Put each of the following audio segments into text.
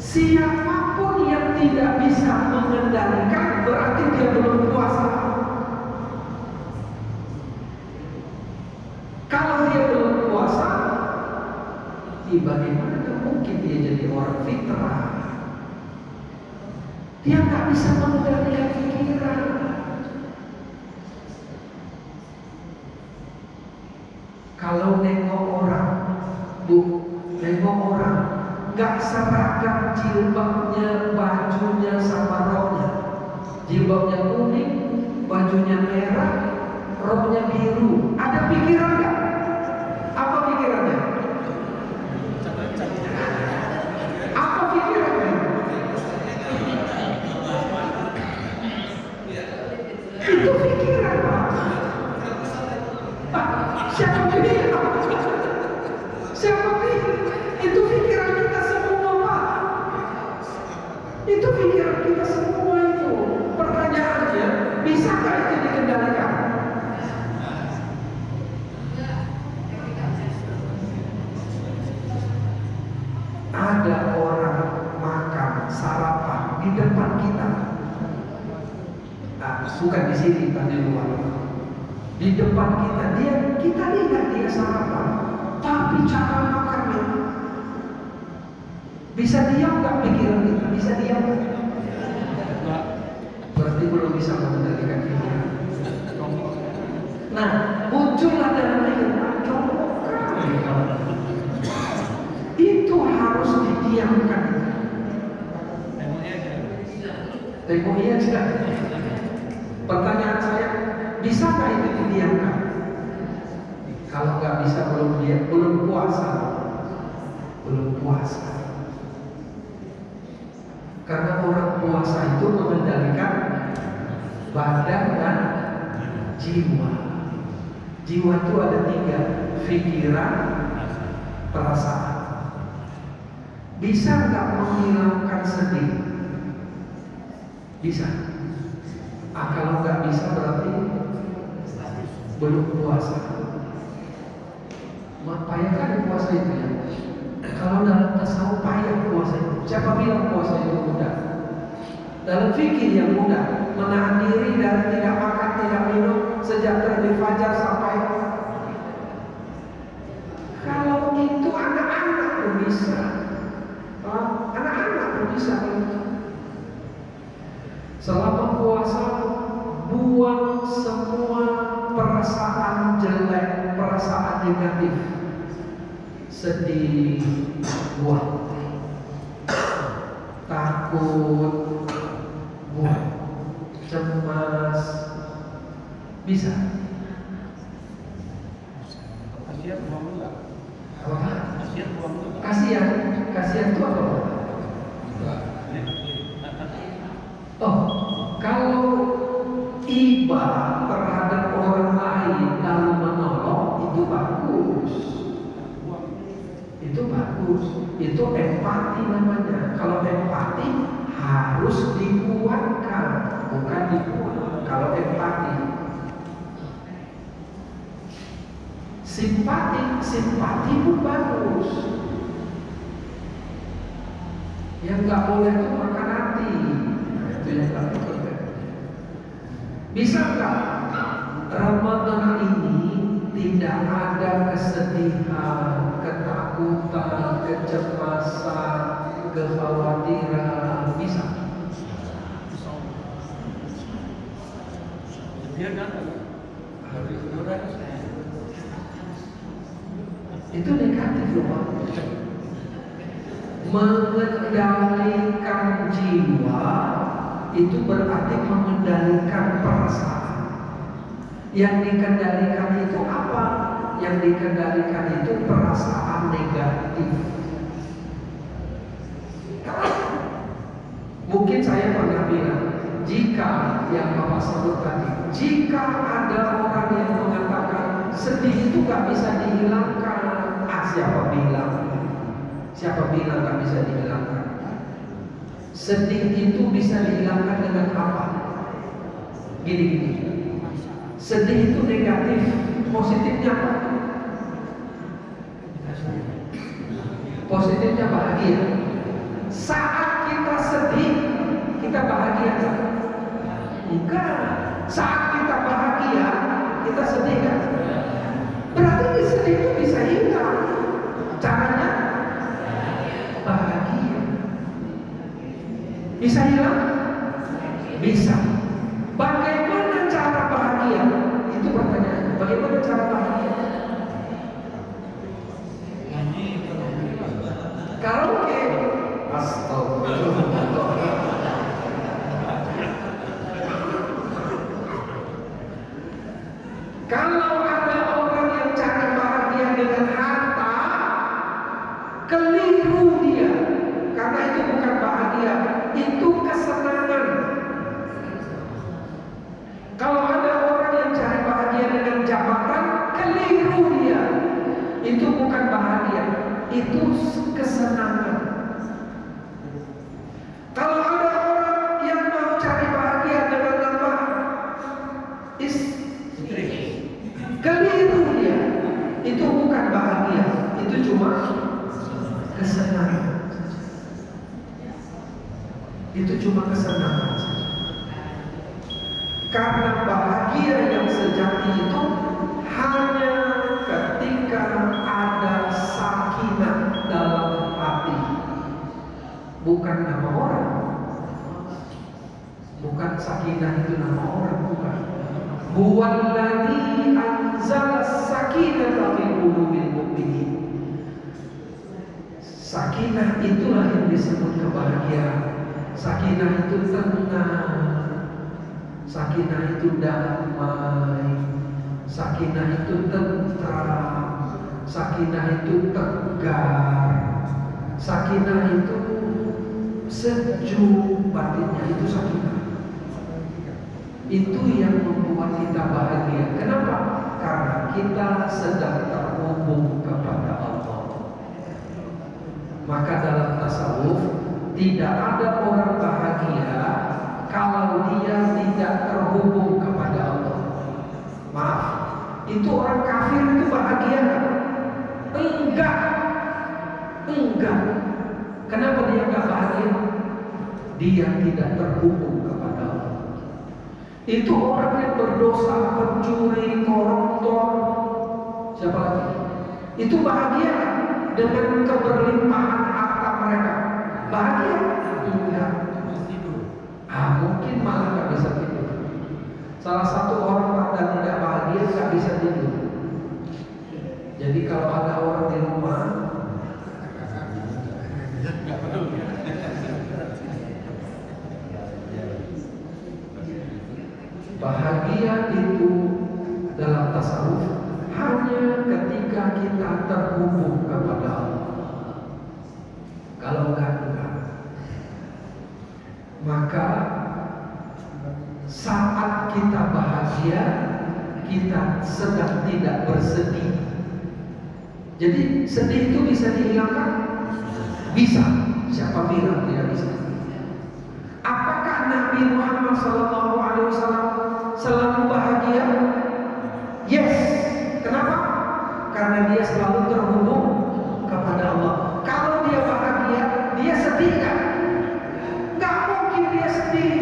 Siapapun yang tidak bisa mengendalikan berarti dia belum puasa. Kalau dia belum puasa, bagaimana mungkin dia jadi orang fitrah? Dia nggak bisa mengendalikan pikiran. Kalau nengok orang, nengok orang nggak seragam jilbabnya, bajunya sama roknya. Jilbabnya kuning, bajunya merah, roknya biru. Ada pikiran nggak? Apa pikirannya? Apa pikirannya? Itu pikiran, Pak. Siapa pikiran? Siapa pikiran? Itu pikiran kita semua, Pak. Itu pikiran kita semua itu. Pertanyaannya, bisakah itu dikendalikan? Ada orang makan sarapan di depan kita. Nah, bukan di sini, di luar. Di depan kita, kita lihat dia sarapan, tapi cara makannya bisa diam nggak pikiran kita? Bisa diam nggak? Berarti belum bisa mengendalikan pikiran. Nah, muncullah dalam pikiran itu harus didiamkan. Temui aja. Pertanyaan saya, bisakah itu didiamkan? Kalau nggak bisa, belum puasa. Belum puasa. Karena orang puasa itu mengendalikan badan dan jiwa. Jiwa itu ada 3, pikiran, perasaan. Bisa nggak menghilangkan sedih? Bisa. Kalau nggak bisa berarti belum puasa. Payah kan puasa itu ya. Kalau dalam tasawuf payah puasa itu. Siapa bilang puasa itu mudah? Dalam fikih yang mudah, menahan diri dari tidak makan, tidak minum sejak terbit fajar sampai. Kalau itu anak-anak pun bisa. Anak-anak pun bisa. Selama puasa, buang semua perasaan jelek, perasaan negatif. Sedih, buang. Takut, buang. Cemas, bisa. Kasihan buang enggak? Apa? Kasihan buang enggak? Kasihan itu apa? Oh, kalau iba terhadap orang lain lalu menolong, itu bagus. Itu bagus. Itu empati namanya. Kalau empati harus dikuatkan, bukan dibuang. Kalau empati, simpati pun bagus. Yang nggak boleh itu makan hati. Itu yang nggak boleh. Bisa nggak Ramadan ini tidak ada kesedihan, ketakutan, kecemasan, kekhawatiran? Bisa. Dia kan Itu negatif loh, Pak. Mengendalikan jiwa itu berarti mengendalikan perasaan. Yang dikendalikan itu apa? Yang dikendalikan itu perasaan negatif. Mungkin saya pernah bilang, jika yang Bapak sebut tadi, jika ada orang yang mengatakan sedih itu gak bisa dihilangkan, siapa bilang? Siapa bilang gak bisa dihilangkan? Sedih itu bisa dihilangkan dengan apa? Gini. Sedih itu negatif, positifnya apa? Positifnya bahagia. Saat kita sedih, kita bahagia kan? Enggak. Saat kita bahagia, kita sedih kan? Berarti sedih itu bisa hilang. Caranya bahagia. Bisa hilang? Bisa. Bagaimana cara bahagia? Itu pertanyaannya. Bagaimana cara bahagia? Karaoke. Astagfirullah. Kalau ada orang yang cari bahagia dengan harta, keliru dia. Karena itu bukan bahagia, itu kesenangan. Kalau ada orang yang cari bahagia dengan jabatan, keliru dia. Itu bukan bahagia, itu kesenangan. Kalau ada orang yang mau cari bahagia dengan nambah istri, keliru dia. Itu bukan bahagia, itu cuma kesenangan. Itu cuma kesenangan. Karena bahagia yang sejati itu hanya ketika ada sakinah dalam hati. Bukan nama orang. Bukan sakinah itu nama orang, bukan. Huwallazi anzala sakinata fi qulubil mu'minin. Sakinah itulah yang disebut kebahagiaan. Sakinah itu tenang. Sakinah itu damai. Sakinah itu tentram. Sakinah itu tegar. Sakinah itu sejuk batinnya, itu sakinah. Itu yang membuat kita bahagia. Kenapa? Karena kita sedang terhubung kepada Allah. Maka dalam tasawuf tidak ada orang bahagia kalau dia tidak terhubung kepada Allah. Maaf, itu orang kafir itu bahagia kan? Enggak. Enggak. Kenapa dia enggak bahagia? Dia tidak terhubung kepada Allah. Itu orang yang berdosa, pencuri, koruptor, siapa lagi? Itu bahagia kan? Dengan keberlimpahan harta mereka. Bahagia? Enggak. Mungkin malah nggak bisa tidur. Salah satu orang tanda tidak bahagia nggak bisa tidur. Jadi kalau ada orang di rumah, bahagia itu dalam tasawuf hanya ketika kita terhubung kepada Allah. Kalau enggak. Maka saat kita bahagia, kita sedang tidak bersedih. Jadi sedih itu bisa dihilangkan? Bisa. Siapa bilang tidak bisa? Apakah Nabi Muhammad SAW selalu bahagia? Yes. Kenapa? Karena dia selalu terhubung kepada Allah. Kalau dia bahagia, dia sedih kan? Gak mungkin dia sedih.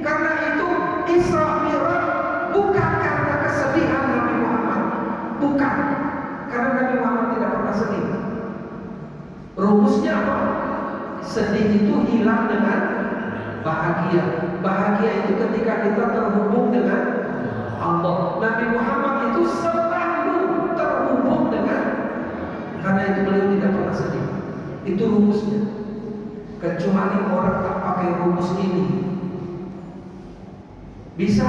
Karena itu Isra Mi'raj bukan karena kesedihan Nabi Muhammad. Bukan. Karena Nabi Muhammad tidak pernah sedih. Rumusnya apa? Sedih itu hilang dengan bahagia. Bahagia itu ketika kita terhubung dengan Allah. Nabi Muhammad itu selalu terhubung dengan, karena itu beliau tidak pernah sedih. Itu rumusnya. Kecuali orang tak pakai rumus ini. Bisa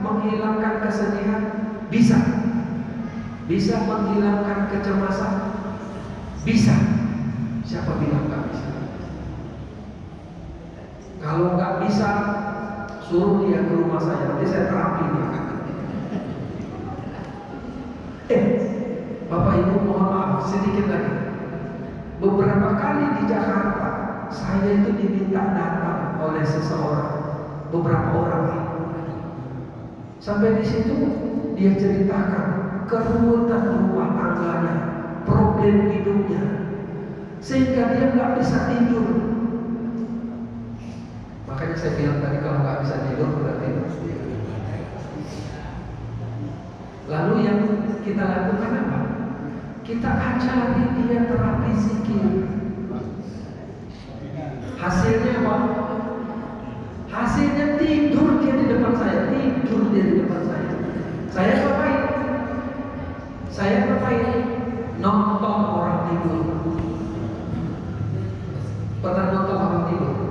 menghilangkan kesedihan? Bisa. Bisa menghilangkan kecemasan? Bisa. Siapa bilang gak bisa? Kalau gak bisa, suruh dia ke rumah saya, nanti saya terapi dia. Bapak Ibu mohon maaf sedikit lagi. Beberapa kali di Jakarta saya itu diminta datang oleh seseorang, beberapa orang. Sampai di situ dia ceritakan keruwetan rumah tangganya, problem hidupnya, sehingga dia nggak bisa tidur. saya bilang tadi kalau nggak bisa tidur berarti. Lalu yang kita lakukan apa? Kita ajari dia terapi zikir. Hasilnya apa? Hasilnya tidur dia di depan saya, tidur dia di depan saya. Saya ngapain? Saya ngapain? Nonton orang tidur. Pernah nonton orang tidur?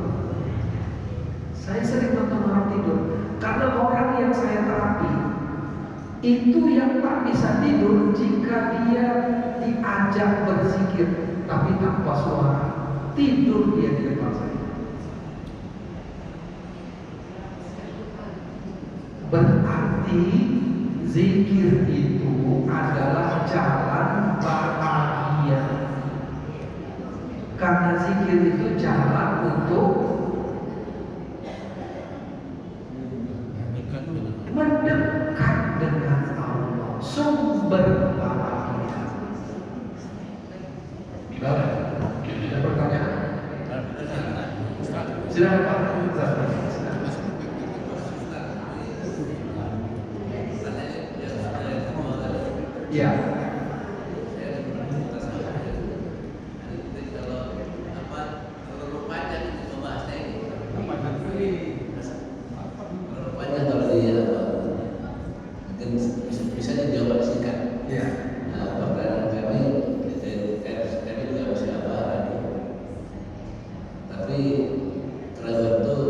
Saya sering nonton orang tidur karena orang yang saya terapi itu yang tak bisa tidur jika dia diajak berzikir tapi tanpa suara. Tidur dia di depan saya. Berarti zikir itu adalah jalan bahagia. Karena zikir itu jalan untuk mendekat dengan Allah, sumber bahagia. Ada pertanyaan? Silakan Pak. Ya.